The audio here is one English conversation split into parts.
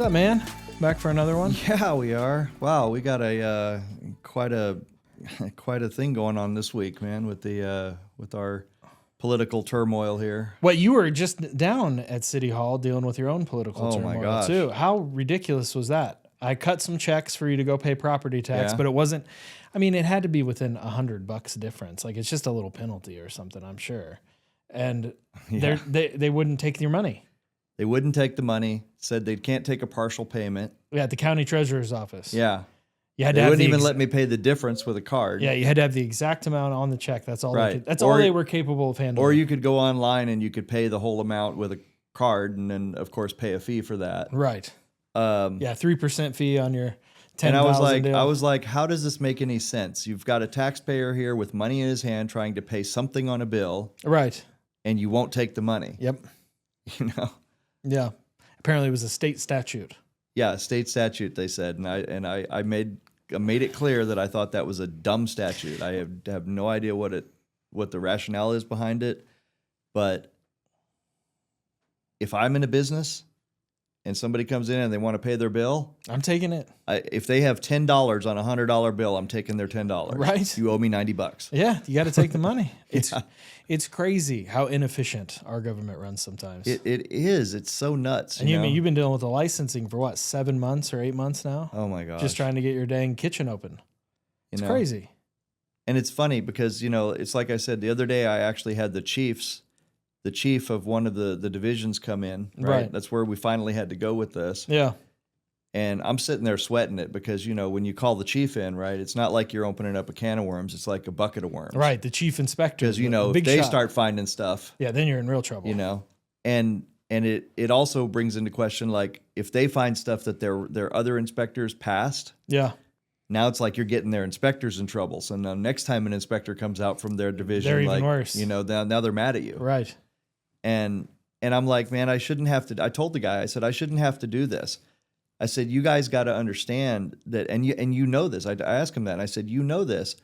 What's up, man? Back for another one? Yeah, we are. Wow, we got a quite a thing going on this week, man, with our political turmoil here. Well, you were just down at City Hall dealing with your own political turmoil, my gosh. too. How ridiculous was that? I cut some checks for you to go pay property tax, but it wasn't. I mean, it had to be within $100 difference. Like, it's just a little penalty or something, I'm sure. And they wouldn't take your money. They wouldn't take the money. Said they can't take a partial payment. Yeah, at the county treasurer's office. Yeah. You had they to have wouldn't even let me pay the difference with a card. Yeah, you had to have the exact amount on the check. That's all. Right. All they were capable of handling. Or you could go online and you could pay the whole amount with a card, and then of course pay a fee for that. Right. 3% fee on your $10,000. And I was like, how does this make any sense? You've got a taxpayer here with money in his hand trying to pay something on a bill, right? And you won't take the money. Yep. You know. Yeah. Apparently, it was a state statute. Yeah, state statute. They said, and I made it clear that I thought that was a dumb statute. I have no idea what the rationale is behind it, but if I'm in a business and somebody comes in and they want to pay their bill, I'm taking it. If they have $10 on a $100 bill, I'm taking their $10. Right. You owe me $90. Yeah, you got to take the money. It's crazy how inefficient our government runs sometimes. It is. It's so nuts. And you've been dealing with the licensing for what, 7 months or 8 months now? Oh my gosh. Just trying to get your dang kitchen open. It's crazy. And it's funny because, it's like I said, the other day I actually had the chief of one of the divisions come in, right? That's where we finally had to go with this. Yeah. And I'm sitting there sweating it because, when you call the chief in, right, it's not like you're opening up a can of worms. It's like a bucket of worms. Right, the chief inspector. Because, if they start finding stuff. Yeah, then you're in real trouble. And it also brings into question, like, if they find stuff that their other inspectors passed. Yeah. Now it's like you're getting their inspectors in trouble. So now next time an inspector comes out from their division, they're even worse. Now they're mad at you. Right. And I'm like, man, I shouldn't have to. I told the guy, I said, I shouldn't have to do this. I said, you guys got to understand that, and you know this. I asked him that, and I said, you know this,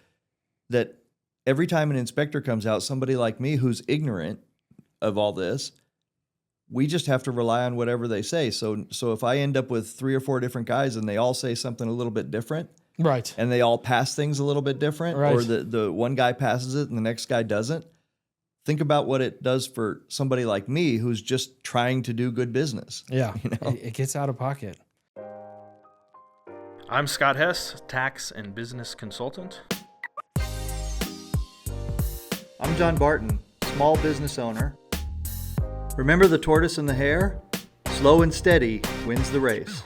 that every time an inspector comes out, somebody like me who's ignorant of all this, we just have to rely on whatever they say. So if I end up with 3 or 4 different guys and they all say something a little bit different, right, and they all pass things a little bit different, right, or the one guy passes it and the next guy doesn't, think about what it does for somebody like me who's just trying to do good business. Yeah, it gets out of pocket. I'm Scott Hess, tax and business consultant. I'm John Barton, small business owner. Remember the tortoise and the hare? Slow and steady wins the race.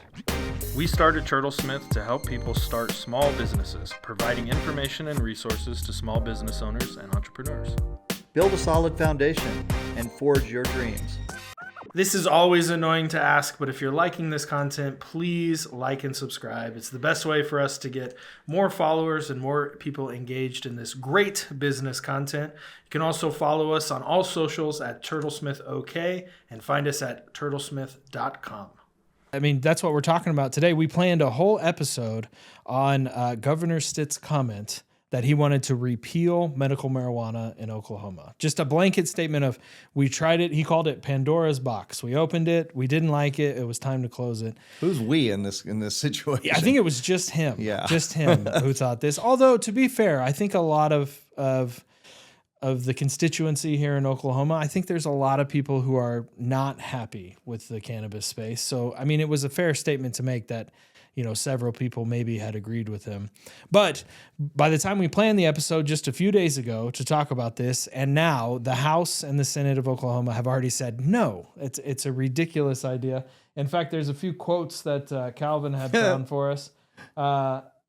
We started Turtlesmith to help people start small businesses, providing information and resources to small business owners and entrepreneurs. Build a solid foundation and forge your dreams. This is always annoying to ask, but if you're liking this content, please like and subscribe. It's the best way for us to get more followers and more people engaged in this great business content. You can also follow us on all socials at TurtlesmithOK and find us at turtlesmith.com. I mean, that's what we're talking about today. We planned a whole episode on Governor Stitt's comment that he wanted to repeal medical marijuana in Oklahoma. Just a blanket statement of, we tried it. He called it Pandora's box. We opened it. We didn't like it. It was time to close it. Who's we in this situation? I think it was just him. Yeah. Just him who thought this. Although, to be fair, I think a lot of the constituency here in Oklahoma, I think there's a lot of people who are not happy with the cannabis space. So, I mean, it was a fair statement to make that, several people maybe had agreed with him. But by the time we planned the episode just a few days ago to talk about this, and now the House and the Senate of Oklahoma have already said, no, it's a ridiculous idea. In fact, there's a few quotes that Calvin had found for us.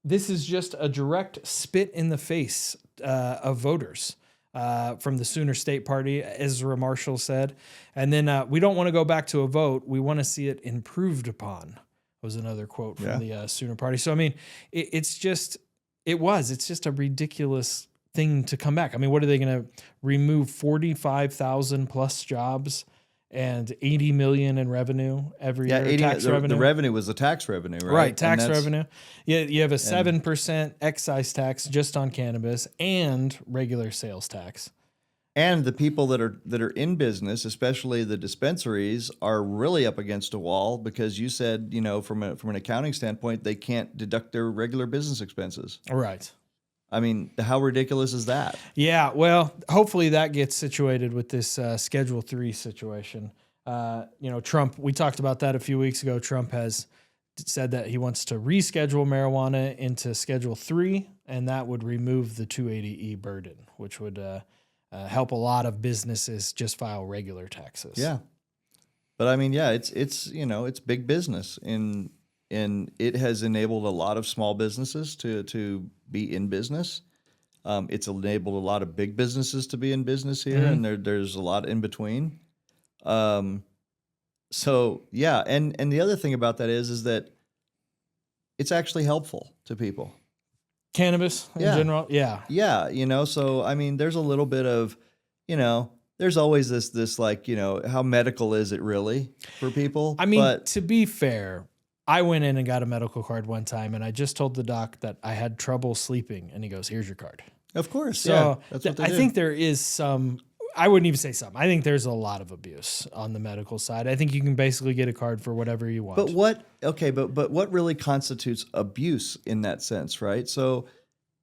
This is just a direct spit in the face of voters. From the Sooner State Party, Ezra Marshall said. And then we don't want to go back to a vote. We want to see it improved upon, was another quote from the Sooner Party. So, I mean, it's just a ridiculous thing to come back. I mean, what are they going to remove 45,000 plus jobs and 80 million in revenue every year? Tax revenue. The revenue was the tax revenue, right? Right, tax revenue. You have a 7% excise tax just on cannabis and regular sales tax. And the people that are in business, especially the dispensaries, are really up against a wall because you said, you know, from an accounting standpoint, they can't deduct their regular business expenses. Right. I mean, how ridiculous is that? Yeah, well, hopefully that gets situated with this Schedule 3 situation. Trump, we talked about that a few weeks ago. Trump has said that he wants to reschedule marijuana into Schedule 3, and that would remove the 280E burden, which would help a lot of businesses just file regular taxes. Yeah. But I mean, yeah, it's big business, and it has enabled a lot of small businesses to be in business. It's enabled a lot of big businesses to be in business here, and there's a lot in between. So yeah, and the other thing about that is that it's actually helpful to people. Cannabis in general, yeah. Yeah, so I mean, there's a little bit of, there's always this like, how medical is it really for people? I mean, to be fair, I went in and got a medical card one time, and I just told the doc that I had trouble sleeping, and he goes, "Here's your card." Of course, so yeah, that's what they do. I think there is some. I wouldn't even say some. I think there's a lot of abuse on the medical side. I think you can basically get a card for whatever you want. But what really constitutes abuse in that sense, right? So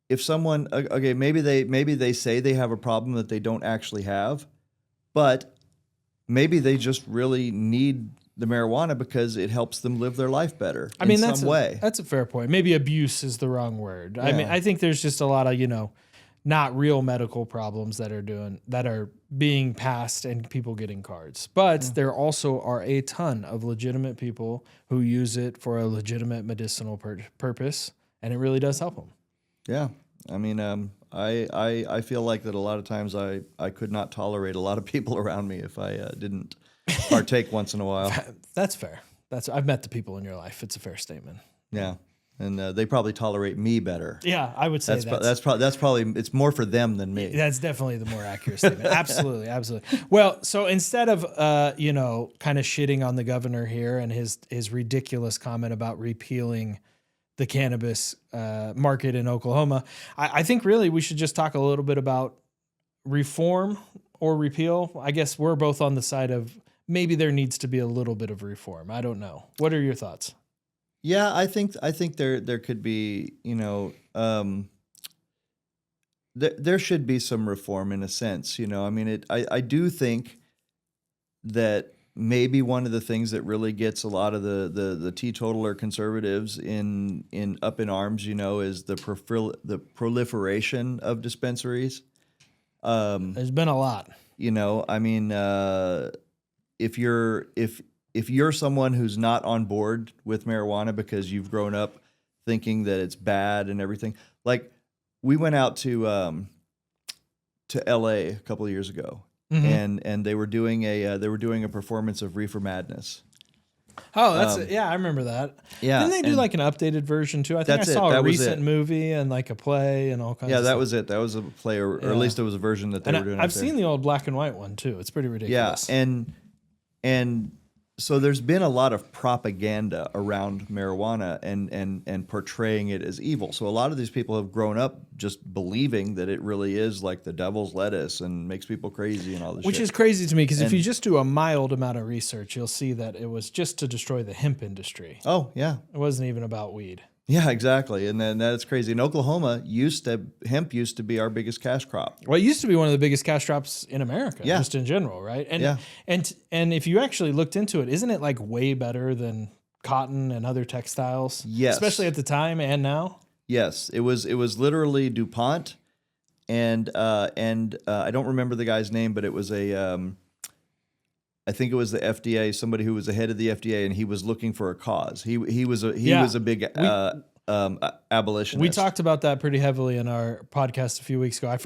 if someone, okay, maybe they say they have a problem that they don't actually have, but maybe they just really need the marijuana because it helps them live their life better. I mean, that's a fair point. Maybe abuse is the wrong word. Yeah. I mean, I think there's just a lot of, not real medical problems that are being passed and people getting cards. But there also are a ton of legitimate people who use it for a legitimate medicinal purpose, and it really does help them. Yeah. I mean, I feel like that a lot of times I could not tolerate a lot of people around me if I didn't partake once in a while. That's fair. I've met the people in your life. It's a fair statement. Yeah. And they probably tolerate me better. Yeah, I would say that's probably it's more for them than me. That's definitely the more accurate statement. Absolutely, absolutely. Well, so instead of kind of shitting on the governor here and his ridiculous comment about repealing the cannabis market in Oklahoma, I think really we should just talk a little bit about reform or repeal. I guess we're both on the side of maybe there needs to be a little bit of reform. I don't know. What are your thoughts? Yeah, I think there could be, there should be some reform in a sense, I mean, I do think that maybe one of the things that really gets a lot of the teetotaler conservatives in up in arms, is the proliferation of dispensaries. There's been a lot. I mean, if you're someone who's not on board with marijuana because you've grown up thinking that it's bad and everything, like we went out to LA a couple of years ago, and they were doing a performance of Reefer Madness. Oh, I remember that. Yeah, didn't they do like an updated version too? I think I saw a recent movie and like a play and all kinds. Yeah, of that stuff. was it. That was a play, or at least it was a version that they were doing. I've seen the old black and white one too. It's pretty ridiculous. Yeah, and so there's been a lot of propaganda around marijuana and portraying it as evil. So a lot of these people have grown up just believing that it really is like the devil's lettuce and makes people crazy and all this shit. Which is crazy to me because if you just do a mild amount of research, you'll see that it was just to destroy the hemp industry. Oh, yeah. It wasn't even about weed. Yeah, exactly. And then that's crazy. In Oklahoma, hemp used to be our biggest cash crop. Well, it used to be one of the biggest cash crops in America, just in general, right? And if you actually looked into it, isn't it like way better than cotton and other textiles? Yes. Especially at the time and now? Yes. It was literally DuPont and I don't remember the guy's name, but it was I think it was the FDA, somebody who was the head of the FDA, and he was looking for a cause. He was a big abolitionist. We talked about that pretty heavily in our podcast a few weeks ago. I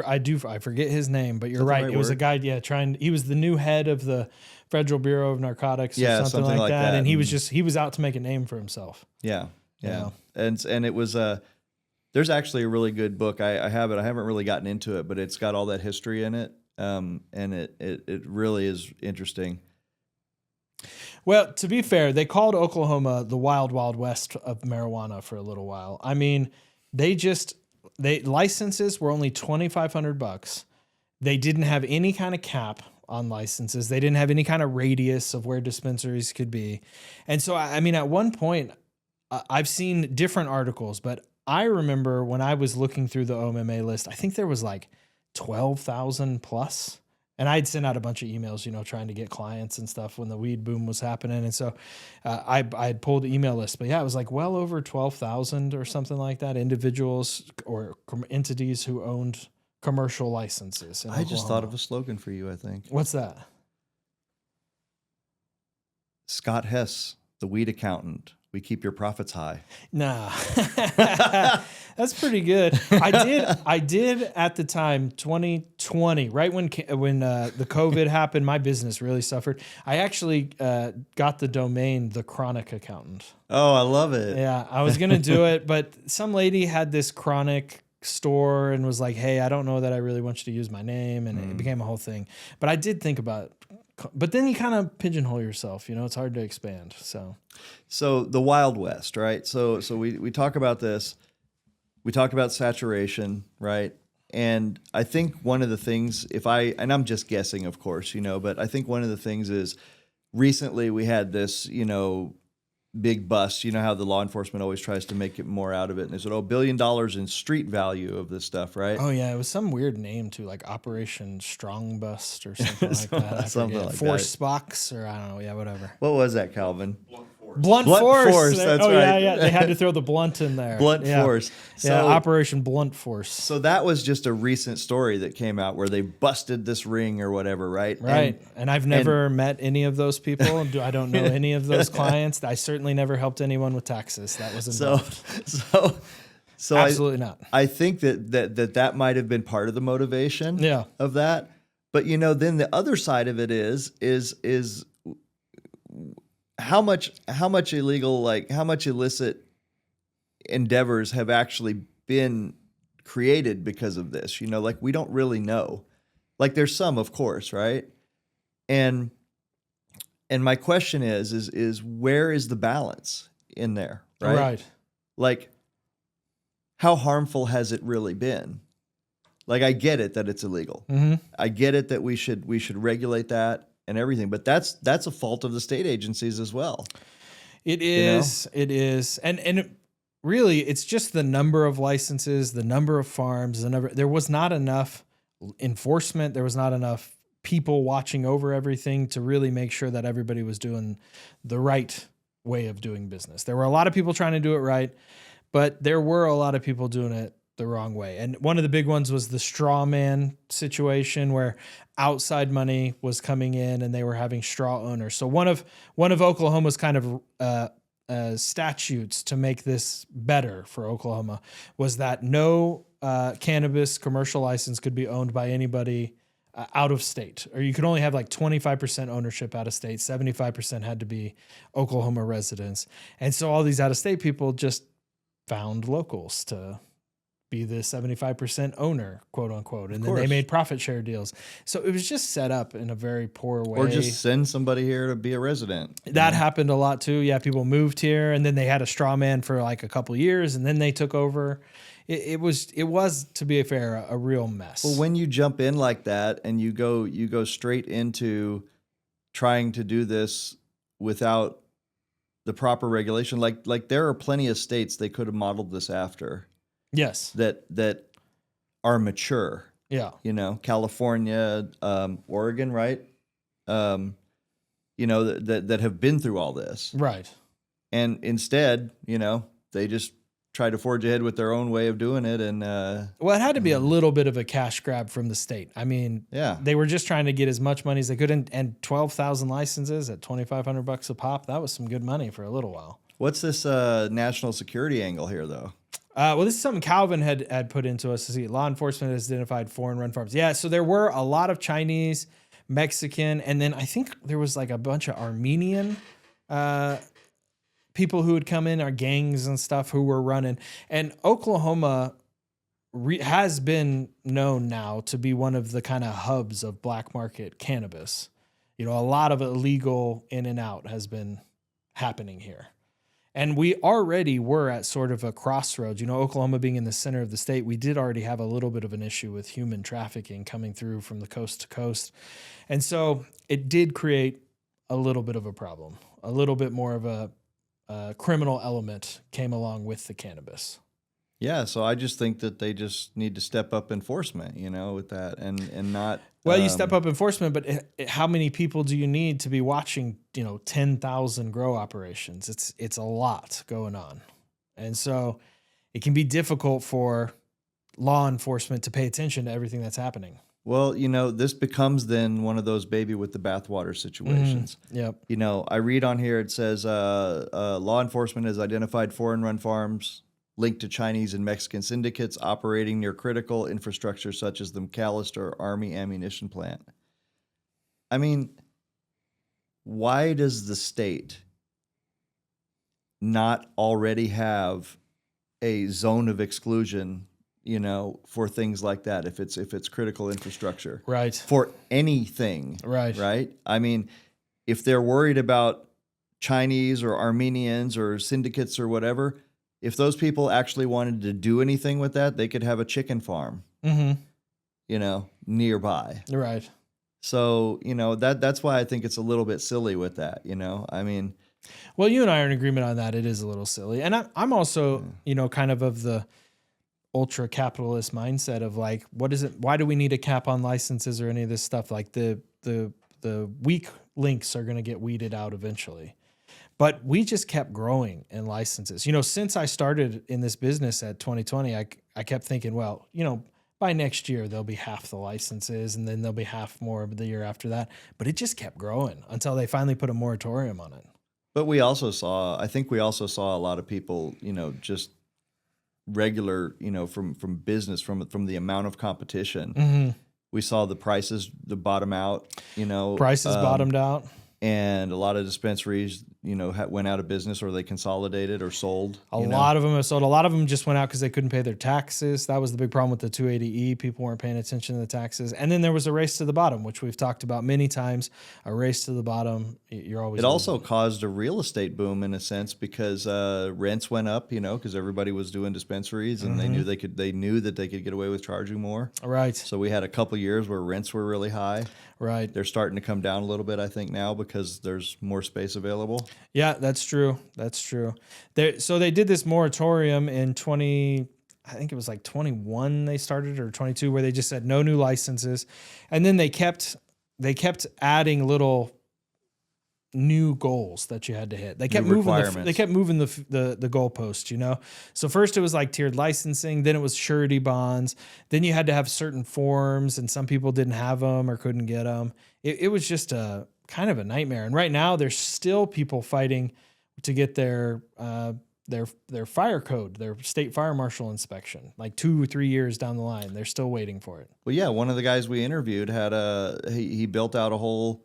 forget his name, but you're right. It was a guy, he was the new head of the Federal Bureau of Narcotics or something like that. And he was out to make a name for himself. Yeah. Yeah. And it was there's actually a really good book. I have it. I haven't really gotten into it, but it's got all that history in it. And it really is interesting. Well, to be fair, they called Oklahoma the wild, wild west of marijuana for a little while. I mean, licenses were only $2,500. They didn't have any kind of cap on licenses. They didn't have any kind of radius of where dispensaries could be. And so, I mean, at one point, I've seen different articles, but I remember when I was looking through the OMMA list, I think there was like 12,000 plus. And I'd sent out a bunch of emails, trying to get clients and stuff when the weed boom was happening. And so I had pulled the email list. But yeah, it was like well over 12,000 or something like that, individuals or entities who owned commercial licenses. I just thought of a slogan for you, I think. What's that? Scott Hess, the weed accountant. We keep your profits high. Nah, that's pretty good. I did at the time, 2020, right when the COVID happened, my business really suffered. I actually got the domain, The Chronic Accountant. Oh, I love it. Yeah, I was gonna do it, but some lady had this chronic store and was like, "Hey, I don't know that I really want you to use my name," and it became a whole thing. But I did think about it. But then you kind of pigeonhole yourself, it's hard to expand. So the Wild West, right? So we talk about this, we talk about saturation, right? And I think one of the things, and I'm just guessing, of course, but I think one of the things is recently we had this, big bust. You know how the law enforcement always tries to make it more out of it. And they said, $1 billion in street value of this stuff, right? Oh, yeah. It was some weird name, too, like Operation Strong Bust or something like that. Something like Force Box or I don't know. Yeah, whatever. What was that, Calvin? Blunt Force. That's right. Yeah. They had to throw the blunt in there. Blunt Force. So, Operation Blunt Force. So that was just a recent story that came out where they busted this ring or whatever, right? Right. And I've never met any of those people. I don't know any of those clients. I certainly never helped anyone with taxes. That was involved. So absolutely not. I think that might have been part of the motivation of that. But then the other side of it is how much illegal, how much illicit endeavors have actually been created because of this? We don't really know. There's some, of course, right? And my question is where is the balance in there, right? Right. How harmful has it really been? I get it that it's illegal. Mm-hmm. I get it that we should regulate that and everything, but that's a fault of the state agencies as well. It is. It is. And really, it's just the number of licenses, the number of farms, there was not enough enforcement. There was not enough people watching over everything to really make sure that everybody was doing the right way of doing business. There were a lot of people trying to do it right, but there were a lot of people doing it the wrong way. And one of the big ones was the straw man situation where outside money was coming in and they were having straw owners. So one of Oklahoma's kind of statutes to make this better for Oklahoma was that no cannabis commercial license could be owned by anybody out of state, or you could only have 25% ownership out of state. 75% had to be Oklahoma residents. And so all these out of state people just found locals to be the 75% owner, quote unquote. And then they made profit share deals. So it was just set up in a very poor way. Or just send somebody here to be a resident. That happened a lot too. Yeah. People moved here and then they had a straw man for a couple of years and then they took over. It was, to be fair, a real mess. Well, when you jump in like that and you go straight into trying to do this without the proper regulation, like there are plenty of states they could have modeled this after. Yes. That are mature. Yeah. California, Oregon, right? That have been through all this. Right. And instead, they just try to forge ahead with their own way of doing it. And well, it had to be a little bit of a cash grab from the state. I mean, they were just trying to get as much money as they could, and 12,000 licenses at $2,500 a pop. That was some good money for a little while. What's this national security angle here, though? Well, this is something Calvin had put into us to see. Law enforcement has identified foreign-run farms. Yeah, so there were a lot of Chinese, Mexican, and then I think there was a bunch of Armenian people who would come in, our gangs and stuff who were running. And Oklahoma has been known now to be one of the kind of hubs of black market cannabis. A lot of illegal in and out has been happening here. And we already were at sort of a crossroads. Oklahoma being in the center of the state, we did already have a little bit of an issue with human trafficking coming through from the coast to coast. And so it did create a little bit of a problem. A little bit more of a criminal element came along with the cannabis. Yeah, so I just think that they just need to step up enforcement, with that and not. Well, you step up enforcement, but how many people do you need to be watching, 10,000 grow operations? It's a lot going on. And so it can be difficult for law enforcement to pay attention to everything that's happening. Well, this becomes then one of those baby with the bathwater situations. Yep. I read on here, it says law enforcement has identified foreign-run farms linked to Chinese and Mexican syndicates operating near critical infrastructure such as the McAllister Army ammunition plant. I mean, why does the state not already have a zone of exclusion, for things like that if it's critical infrastructure? Right. For anything. Right. Right? I mean, if they're worried about Chinese or Armenians or syndicates or whatever, if those people actually wanted to do anything with that, they could have a chicken farm, nearby. Right. So, that's why I think it's a little bit silly with that, I mean. Well, you and I are in agreement on that. It is a little silly. And I'm also, kind of the ultra capitalist mindset of like, what is it? Why do we need a cap on licenses or any of this stuff? Like the weak links are going to get weeded out eventually. But we just kept growing in licenses. Since I started in this business at 2020, I kept thinking, well, by next year, there'll be half the licenses and then there'll be half more the year after that. But it just kept growing until they finally put a moratorium on it. But I think we also saw a lot of people, just regular, from business, from the amount of competition. Mm-hmm. We saw the prices bottom out, Prices bottomed out. And a lot of dispensaries, went out of business or they consolidated or sold. A lot of them have sold. A lot of them just went out because they couldn't pay their taxes. That was the big problem with the 280E. People weren't paying attention to the taxes. And then there was a race to the bottom, which we've talked about many times. A race to the bottom. You're always. It also caused a real estate boom in a sense because rents went up, because everybody was doing dispensaries and they knew that they could get away with charging more. Right. So we had a couple years where rents were really high. Right. They're starting to come down a little bit, I think, now because there's more space available. Yeah, that's true. That's true. So they did this moratorium in I think it was like 21 they started or 22 where they just said no new licenses. And then they kept adding little new goals that you had to hit. They kept moving the goalpost, So first it was like tiered licensing, then it was surety bonds, then you had to have certain forms and some people didn't have them or couldn't get them. It was just a kind of a nightmare. And right now there's still people fighting to get their fire code, their state fire marshal inspection, like 2 or 3 years down the line. They're still waiting for it. Well, yeah, one of the guys we interviewed had he built out a whole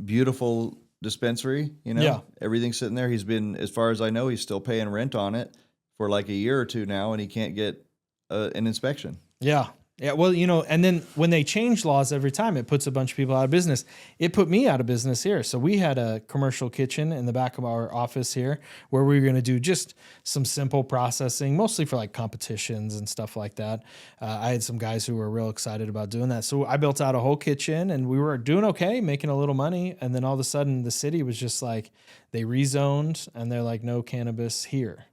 beautiful dispensary, Yeah. Everything's sitting there. He's been, as far as I know, he's still paying rent on it for like a year or two now, and he can't get an inspection. Yeah. Yeah. Well, and then when they change laws every time, it puts a bunch of people out of business. It put me out of business here. So we had a commercial kitchen in the back of our office here where we were going to do just some simple processing, mostly for like competitions and stuff like that. I had some guys who were real excited about doing that. So I built out a whole kitchen and we were doing okay, making a little money. And then all of a sudden the city was just like, they rezoned and they're like, no cannabis here.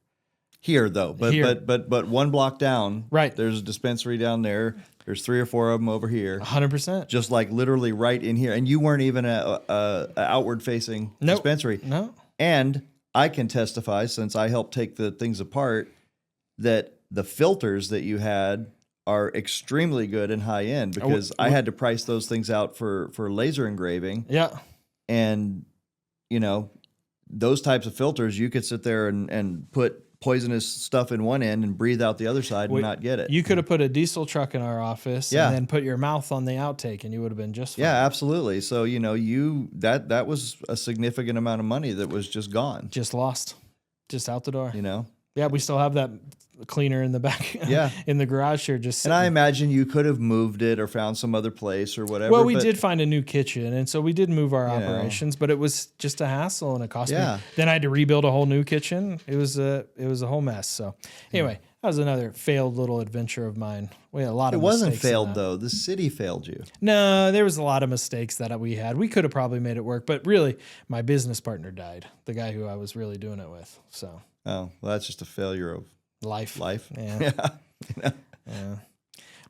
Here though, but 1 block down, right? There's a dispensary down there. There's 3 or 4 of them over here. 100%. Just like literally right in here, and you weren't even a outward facing dispensary. No. And I can testify, since I helped take the things apart, that the filters that you had are extremely good and high end because I had to price those things out for laser engraving. Yeah. And those types of filters, you could sit there and put poisonous stuff in one end and breathe out the other side and not get it. You could have put a diesel truck in our office and then put your mouth on the outtake and you would have been just fine. Yeah, absolutely. So, that was a significant amount of money that was just gone. Just lost. Just out the door. Yeah, we still have that cleaner in the back, in the garage here. Just and I imagine you could have moved it or found some other place or whatever. Well, we did find a new kitchen, and so we did move our operations, but it was just a hassle, and it cost me. Then I had to rebuild a whole new kitchen. It was a whole mess. So anyway, that was another failed little adventure of mine. We had a lot of. It wasn't mistakes failed though. The city failed you. No, there was a lot of mistakes that we had. We could have probably made it work, but really, my business partner died. The guy who I was really doing it with. So. Oh, well, that's just a failure of life. Yeah. Yeah.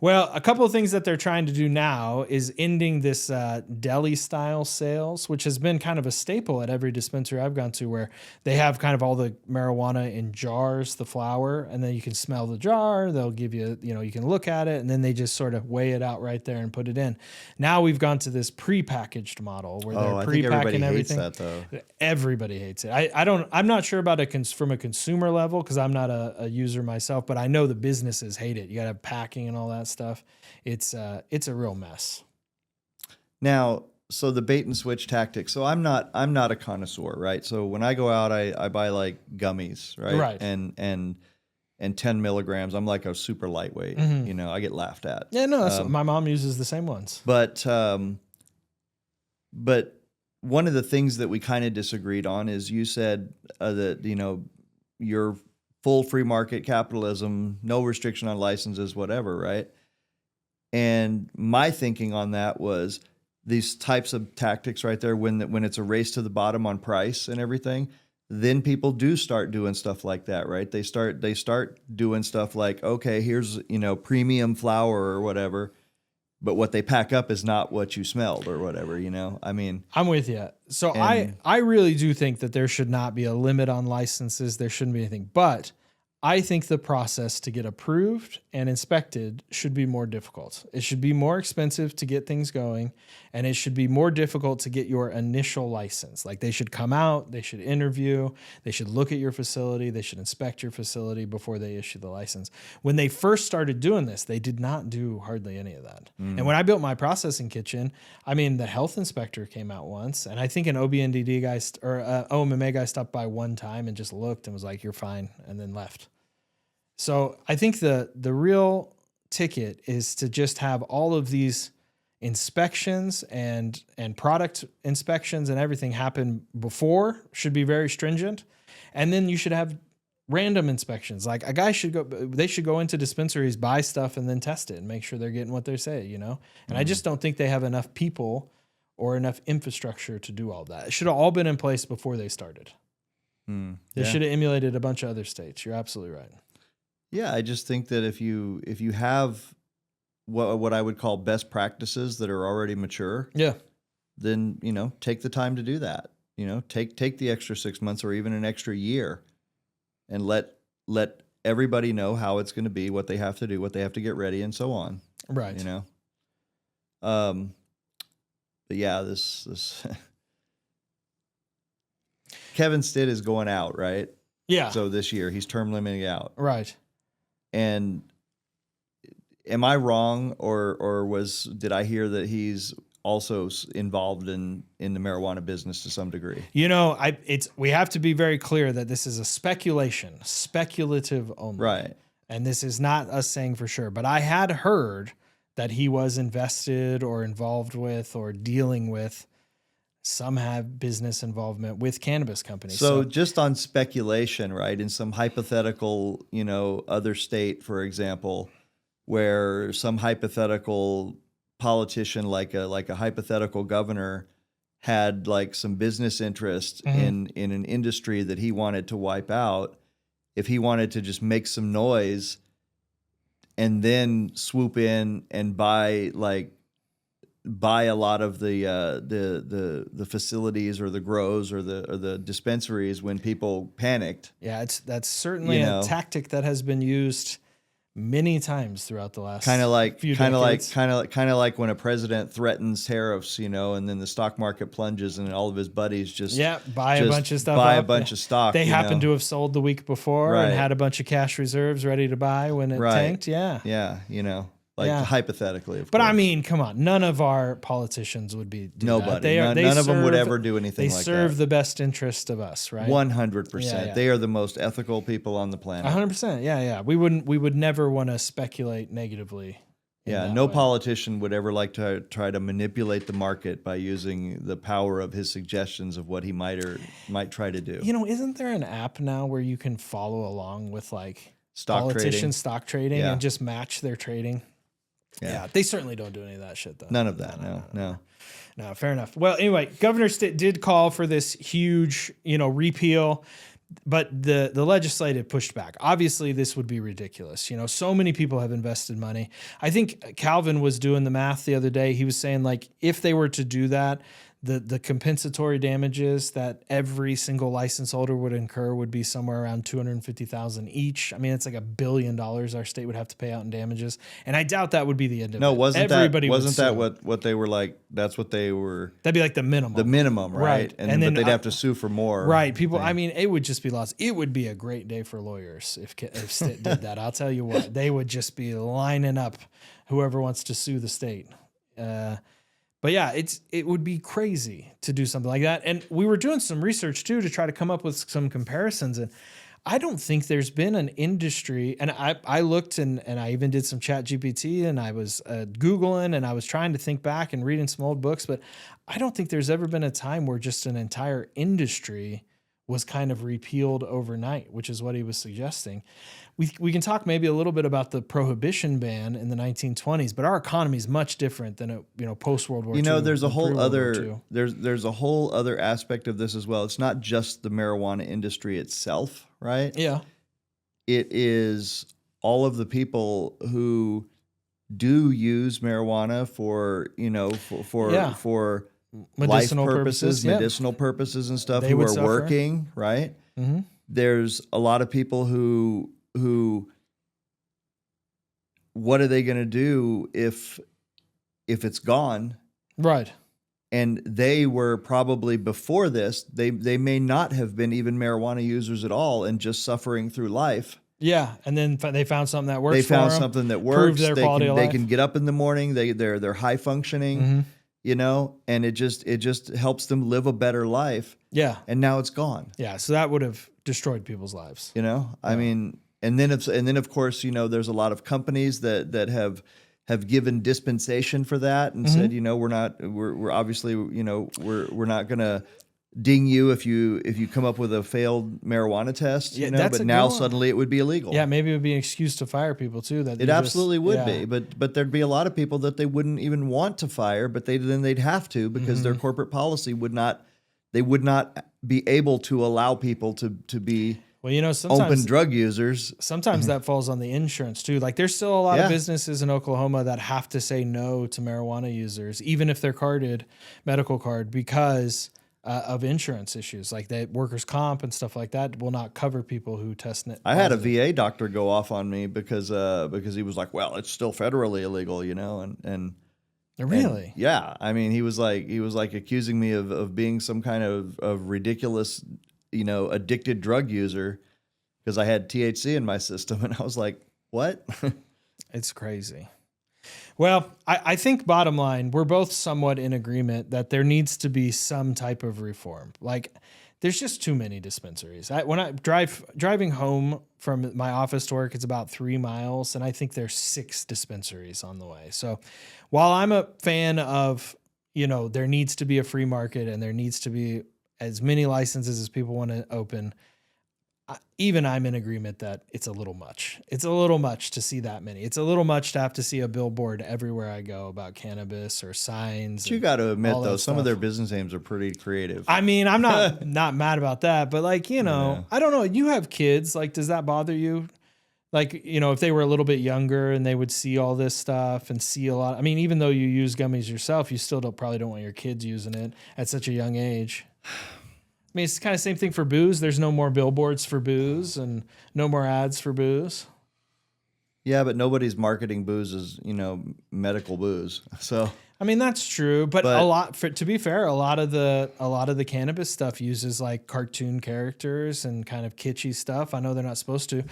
Well, a couple of things that they're trying to do now is ending this deli style sales, which has been kind of a staple at every dispensary I've gone to, where they have kind of all the marijuana in jars, the flower, and then you can smell the jar. They'll give you, you can look at it, and then they just sort of weigh it out right there and put it in. Now we've gone to this prepackaged model where they're pre-packing everything. Hates that, though. Everybody hates it. I'm not sure about it from a consumer level because I'm not a user myself, but I know the businesses hate it. You got to have packing and all that stuff. It's a real mess. Now, so the bait and switch tactic. So I'm not a connoisseur, right? So when I go out, I buy like gummies, right? Right. And 10 milligrams. I'm like a super lightweight. I get laughed at. Yeah, no, my mom uses the same ones. But one of the things that we kind of disagreed on is you said that you're full free market capitalism, no restriction on licenses, whatever, right? And my thinking on that was these types of tactics right there, when it's a race to the bottom on price and everything, then people do start doing stuff like that, right? They start doing stuff like, okay, here's premium flour or whatever, but what they pack up is not what you smelled or whatever, I mean, I'm with you. So I really do think that there should not be a limit on licenses. There shouldn't be anything, but I think the process to get approved and inspected should be more difficult. It should be more expensive to get things going, and it should be more difficult to get your initial license. Like they should come out, they should interview, they should look at your facility, they should inspect your facility before they issue the license. When they first started doing this, they did not do hardly any of that. And when I built my processing kitchen, I mean, the health inspector came out once, and I think an OBNDD guy or OMMA guy stopped by one time and just looked and was like, "You're fine," and then left. So I think the real ticket is to just have all of these inspections and product inspections and everything happen before, should be very stringent. And then you should have random inspections. Like a guy they should go into dispensaries, buy stuff, and then test it and make sure they're getting what they say, And I just don't think they have enough people or enough infrastructure to do all that. It should have all been in place before they started. They should have emulated a bunch of other states. You're absolutely right. Yeah, I just think that if you have what I would call best practices that are already mature, then take the time to do that. Take the extra 6 months or even an extra year, and let everybody know how it's going to be, what they have to do, what they have to get ready, and so on. Right. But yeah, this Kevin Stitt is going out, right? Yeah. So this year he's term limiting out. Right. And am I wrong, or did I hear that he's also involved in the marijuana business to some degree? We have to be very clear that this is a speculative only. Right. And this is not us saying for sure, but I had heard that he was invested or involved with or dealing with, some have business involvement with cannabis companies. So just on speculation, right, in some hypothetical, other state, for example, where some hypothetical politician, like a hypothetical governor, had like some business interest in an industry that he wanted to wipe out, if he wanted to just make some noise and then swoop in and buy a lot of the facilities or the grows or the dispensaries when people panicked. Yeah, that's certainly a tactic that has been used many times throughout the last few decades. Kind of like when a president threatens tariffs, and then the stock market plunges and all of his buddies just buy a bunch of stuff. Buy a bunch of stock. They happen to have sold the week before and had a bunch of cash reserves ready to buy when it tanked. Yeah. Yeah, Like Yeah. hypothetically, of But course. I mean, come on, none of our politicians would be do Nobody. That. They are, None of them would ever do anything They like serve that. the best interest of us, right? 100%. Yeah, yeah. They are the most ethical people on the planet. 100%. Yeah, yeah. We would never want to speculate negatively. in Yeah, that no way. politician would ever like to try to manipulate the market by using the power of his suggestions of what he might try to do. You know, isn't there an app now where you can follow along with like Stock politicians trading. stock trading Yeah. and just match their trading? Yeah, they certainly don't do any of that shit though. None of that. No. No, fair enough. Well, anyway, Governor Stitt did call for this huge, repeal, but the legislative pushed back. Obviously, this would be ridiculous. So many people have invested money. I think Calvin was doing the math the other day. He was saying like if they were to do that, the compensatory damages that every single license holder would incur would be somewhere around $250,000 each. I mean, it's like $1 billion our state would have to pay out in damages, and I doubt that would be the end of it. No, wasn't Everybody that would wasn't sue. that what they were like? That's what they were. That'd be like the minimum. The minimum, right? Right. And And then then but they'd have to sue for more. Right. People, I mean, it would just be lost. It would be a great day for lawyers if Stitt did that. I'll tell you what, they would just be lining up whoever wants to sue the state. But yeah, it would be crazy to do something like that. And we were doing some research too to try to come up with some comparisons. And I don't think there's been an industry, and I looked and I even did some chat GPT and I was Googling and I was trying to think back and reading some old books, but I don't think there's ever been a time where just an entire industry was kind of repealed overnight, which is what he was suggesting. We can talk maybe a little bit about the prohibition ban in the 1920s, but our economy is much different than post World War II. There's a and whole pre-World War other II. there's a whole other aspect of this as well. It's not just the marijuana industry itself, right? Yeah. It is all of the people who do use marijuana for Medicinal life purposes, yeah. medicinal purposes and stuff, They who would are suffer. working, right? Mm-hmm. There's a lot of people who what are they going to do if it's gone? Right. And they were probably before this, they may not have been even marijuana users at all and just suffering through life. Yeah, and then they found something that works. They found for them, something that proved works. their They quality can of they life. can get up in the morning. They're high functioning, and it just helps them live a better life. Yeah, And now it's gone. yeah. So that would have destroyed people's lives. I mean, and then of course, there's a lot of companies that have given dispensation for that and said, we're obviously, we're not going to ding you if you come up with a failed marijuana test, Yeah, that's but a now good one. suddenly it would be illegal. Yeah, maybe it would be an excuse to fire people too. That It absolutely would be, but there'd be a lot of people that they wouldn't even want to fire, but they'd have to because their corporate policy would not be able to allow people to be Well, sometimes open drug users. sometimes that falls on the insurance too. Like there's still a lot of Yeah. businesses in Oklahoma that have to say no to marijuana users, even if they're carded medical card, because of insurance issues, like that workers' comp and stuff like that will not cover people who test it. I had a VA doctor go off on me because he was like, well, it's still federally illegal, and Really? and yeah. I mean, he was like accusing me of being some kind of ridiculous, addicted drug user because I had THC in my system, and I was like, what? It's crazy. Well, I think bottom line, we're both somewhat in agreement that there needs to be some type of reform. Like there's just too many dispensaries. When I driving home from my office to work, it's about 3 miles, and I think there's 6 dispensaries on the way. So while I'm a fan of, there needs to be a free market and there needs to be as many licenses as people want to open, even I'm in agreement that it's a little much. It's a little much to see that many. It's a little much to have to see a billboard everywhere I go about cannabis or signs. But you got to admit, all though, that some of stuff. their business names are pretty creative. I mean, I'm not mad about that, but like, I don't know. You have kids. Like, does that bother you? Like, if they were a little bit younger and they would see all this stuff and see a lot. I mean, even though you use gummies yourself, you still probably don't want your kids using it at such a young age. I mean, it's kind of the same thing for booze. There's no more billboards for booze and no more ads for booze. Yeah, but nobody's marketing booze as, medical booze. So I mean, that's true, but But- to be fair, a lot of the cannabis stuff uses like cartoon characters and kind of kitschy stuff. I know they're not supposed to.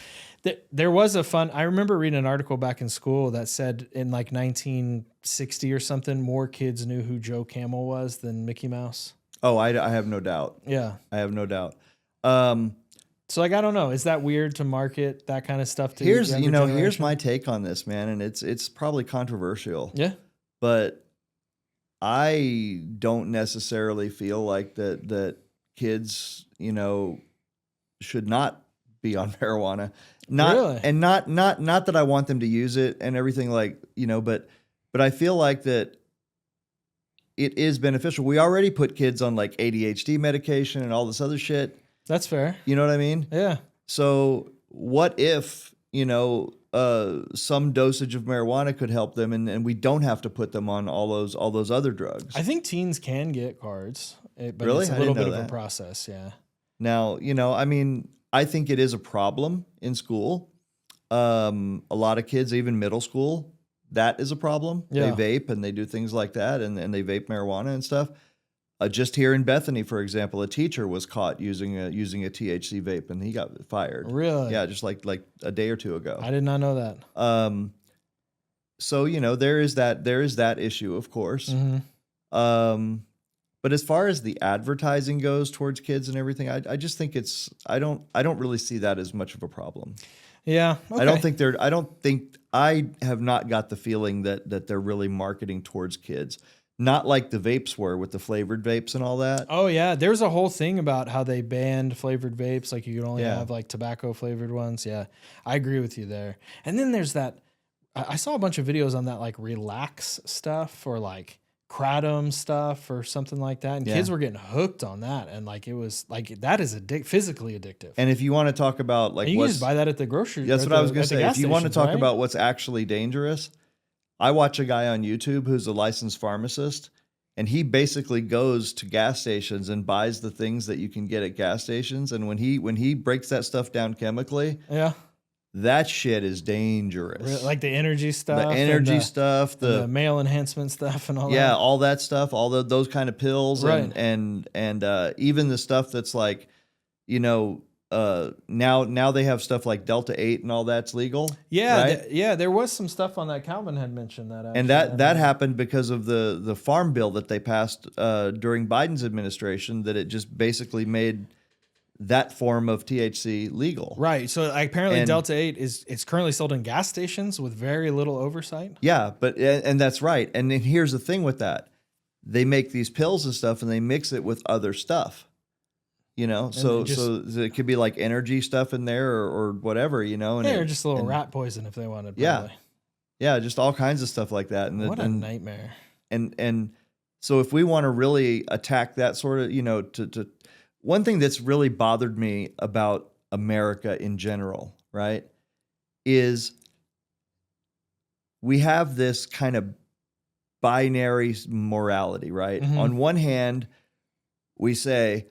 There was I remember reading an article back in school that said in like 1960 or something, more kids knew who Joe Camel was than Mickey Mouse. Oh, I have no doubt. Yeah. I have no doubt. So like, I don't know. Is that weird to market that kind of stuff to Here's younger here's generation? my take on this, man, and it's probably controversial. Yeah. But I don't necessarily feel like that kids, should not be on marijuana. Really? And not that I want them to use it and everything, like, but I feel like that it is beneficial. We already put kids on like ADHD medication and all this other shit. That's fair. You know what I mean? Yeah. So what if, some dosage of marijuana could help them, and we don't have to put them on all those other drugs? I think teens can get cards, but Really? it's a I little didn't bit know of a that. process. Yeah. Now, I mean, I think it is a problem in school. A lot of kids, even middle school, that is a problem. Yeah. They vape and they do things like that, and they vape marijuana and stuff. Just here in Bethany, for example, a teacher was caught using a THC vape, and he got fired. Really? Yeah, just like a day or two ago. I did not know that. So there is that issue, of course. Mm-hmm. But as far as the advertising goes towards kids and everything, I just think I don't really see that as much of a problem. Yeah. Okay. I have not got the feeling that they're really marketing towards kids. Not like the vapes were with the flavored vapes and all that. Oh yeah, there's a whole thing about how they banned flavored vapes. Like you could only have like tobacco flavored ones. Yeah, I agree with you there. And then there's that. I saw a bunch of videos on that like relax stuff or like kratom stuff or something like that, and kids were getting hooked on that. And like it was like that is physically addictive. And if you want to talk about like and you can just buy that at the grocery. That's what I was going to say. If you want to talk right? about what's actually dangerous, I watch a guy on YouTube who's a licensed pharmacist, and he basically goes to gas stations and buys the things that you can get at gas stations. And when he breaks that stuff down chemically, yeah, that shit is dangerous. Like the energy stuff, the energy stuff, the male enhancement stuff, and all that. Yeah, all that stuff, those kind of pills, Right. and even the stuff that's like, now they have stuff like Delta 8 and all that's legal. Yeah, right? There was some stuff on that. Calvin had mentioned that. Actually. And that happened because of the farm bill that they passed during Biden's administration, that it just basically made that form of THC legal. Right. So apparently Delta 8 it's currently sold in gas stations with very little oversight. Yeah, and that's right. And then here's the thing with that. They make these pills and stuff and they mix it with other stuff. So it could be like energy stuff in there or whatever, and or just a little rat poison if they wanted. Probably. Yeah, just all kinds of stuff like that. And what a nightmare. And so if we want to really attack that sort of, to one thing that's really bothered me about America in general, right, is we have this kind of binary morality, right? Mm-hmm. On one hand, we say,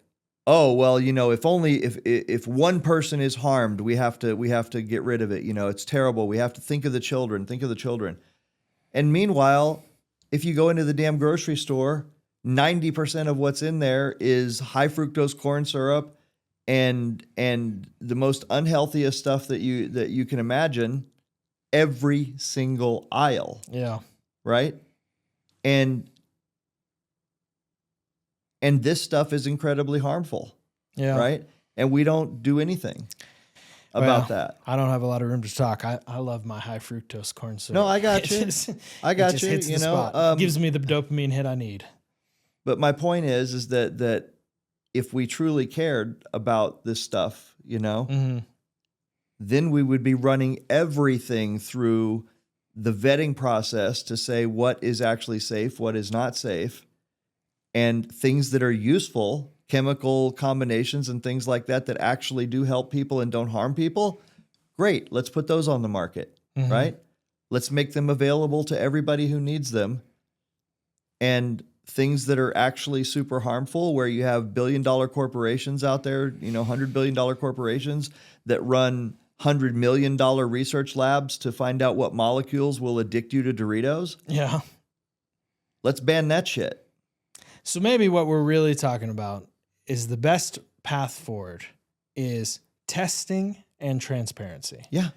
oh, well, if one person is harmed, we have to get rid of it. It's terrible. We have to think of the children. And meanwhile, if you go into the damn grocery store, 90% of what's in there is high fructose corn syrup and the most unhealthiest stuff that you can imagine, every single aisle. Yeah. Right? And this stuff is incredibly harmful. Yeah. Right? And we don't do anything about that. I don't have a lot of room to talk. I love my high fructose corn syrup. No, I got you. I got you. Hits the spot. Gives me the dopamine hit I need. But my point is that if we truly cared about this stuff, Mm-hmm. then we would be running everything through the vetting process to say what is actually safe, what is not safe, and things that are useful, chemical combinations and things like that actually do help people and don't harm people. Great, let's put those on the market, Mm-hmm. right? Let's make them available to everybody who needs them. And things that are actually super harmful, where you have billion-dollar corporations out there, $100 billion corporations that run $100 million research labs to find out what molecules will addict you to Doritos. Yeah. Let's ban that shit. So maybe what we're really talking about is the best path forward is testing and transparency. Yeah.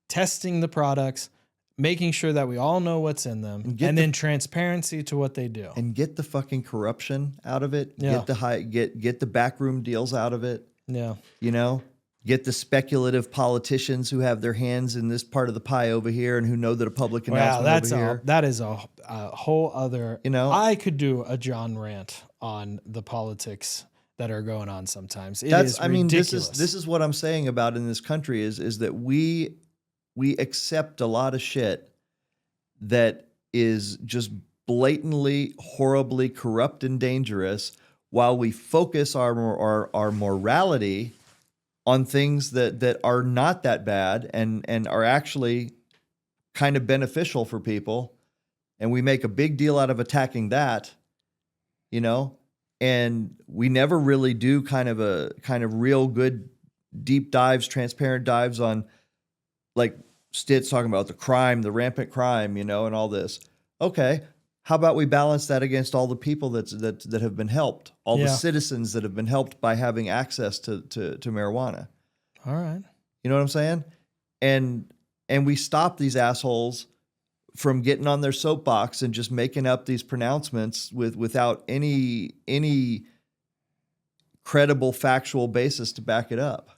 Testing the products, making sure that we all know what's in them, and then transparency to what they do. And get the fucking corruption out of it. Yeah. Get the backroom deals out of it. Yeah. You know, get the speculative politicians who have their hands in this part of the pie over here and who know that a public announcement over here. That is a whole other. You know, I could do a John rant on the politics that are going on sometimes. It is ridiculous. This is what I'm saying about in this country is that we accept a lot of shit that is just blatantly, horribly corrupt and dangerous, while we focus our morality on things that are not that bad and are actually kind of beneficial for people. And we make a big deal out of attacking that, you know, and we never really do kind of real good deep dives, transparent dives on, like Stitt's talking about the rampant crime, you know, and all this. Okay. How about we balance that against all the people that have been helped, all the citizens that have been helped by having access to marijuana. All right. You know what I'm saying? And we stop these assholes from getting on their soapbox and just making up these pronouncements without any credible factual basis to back it up.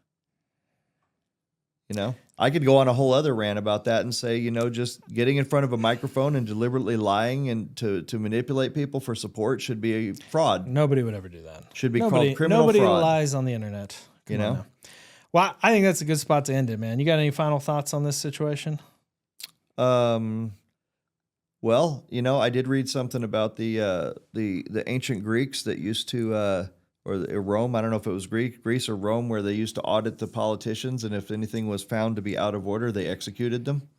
You know, I could go on a whole other rant about that and say, you know, just getting in front of a microphone and deliberately lying and to manipulate people for support should be a fraud. Nobody would ever do that. Should be called criminal nobody fraud. lies on the internet. You know? Well, I think that's a good spot to end it, man. You got any final thoughts on this situation? Well, you know, I did read something about the ancient Greeks that used to, or Rome. I don't know if it was Greece or Rome, where they used to audit the politicians, and if anything was found to be out of order, they executed them.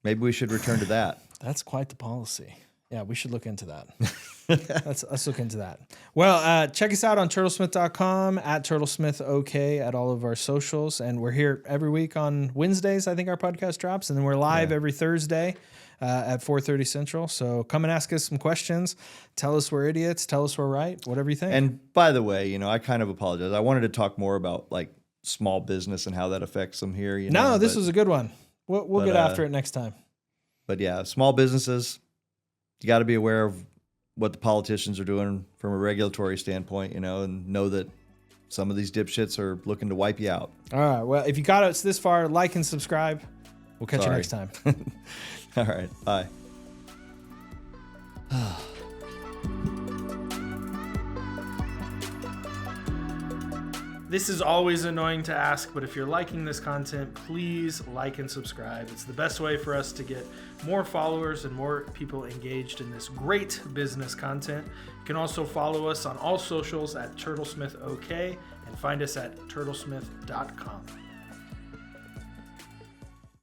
Maybe we should return to that. That's quite the policy. Yeah, we should look into that. Let's look into that. Well, check us out on turtlesmith.com, at turtlesmithok, at all of our socials. And we're here every week on Wednesdays, I think our podcast drops. And then we're live every Thursday at 4:30 Central. So come and ask us some questions. Tell us we're idiots. Tell us we're right. Whatever you think. And by the way, you know, I kind of apologize. I wanted to talk more about like small business and how that affects them here. You know, this was a good one. We'll get after it next time. But yeah, small businesses, you got to be aware of what the politicians are doing from a regulatory standpoint, you know, and know that some of these dipshits are looking to wipe you out. All right. Well, if you got us this far, like and subscribe. We'll catch you next time. All right. Bye. This is always annoying to ask, but if you're liking this content, please like and subscribe. It's the best way for us to get more followers and more people engaged in this great business content. You can also follow us on all socials at TurtlesmithOK and find us at turtlesmith.com.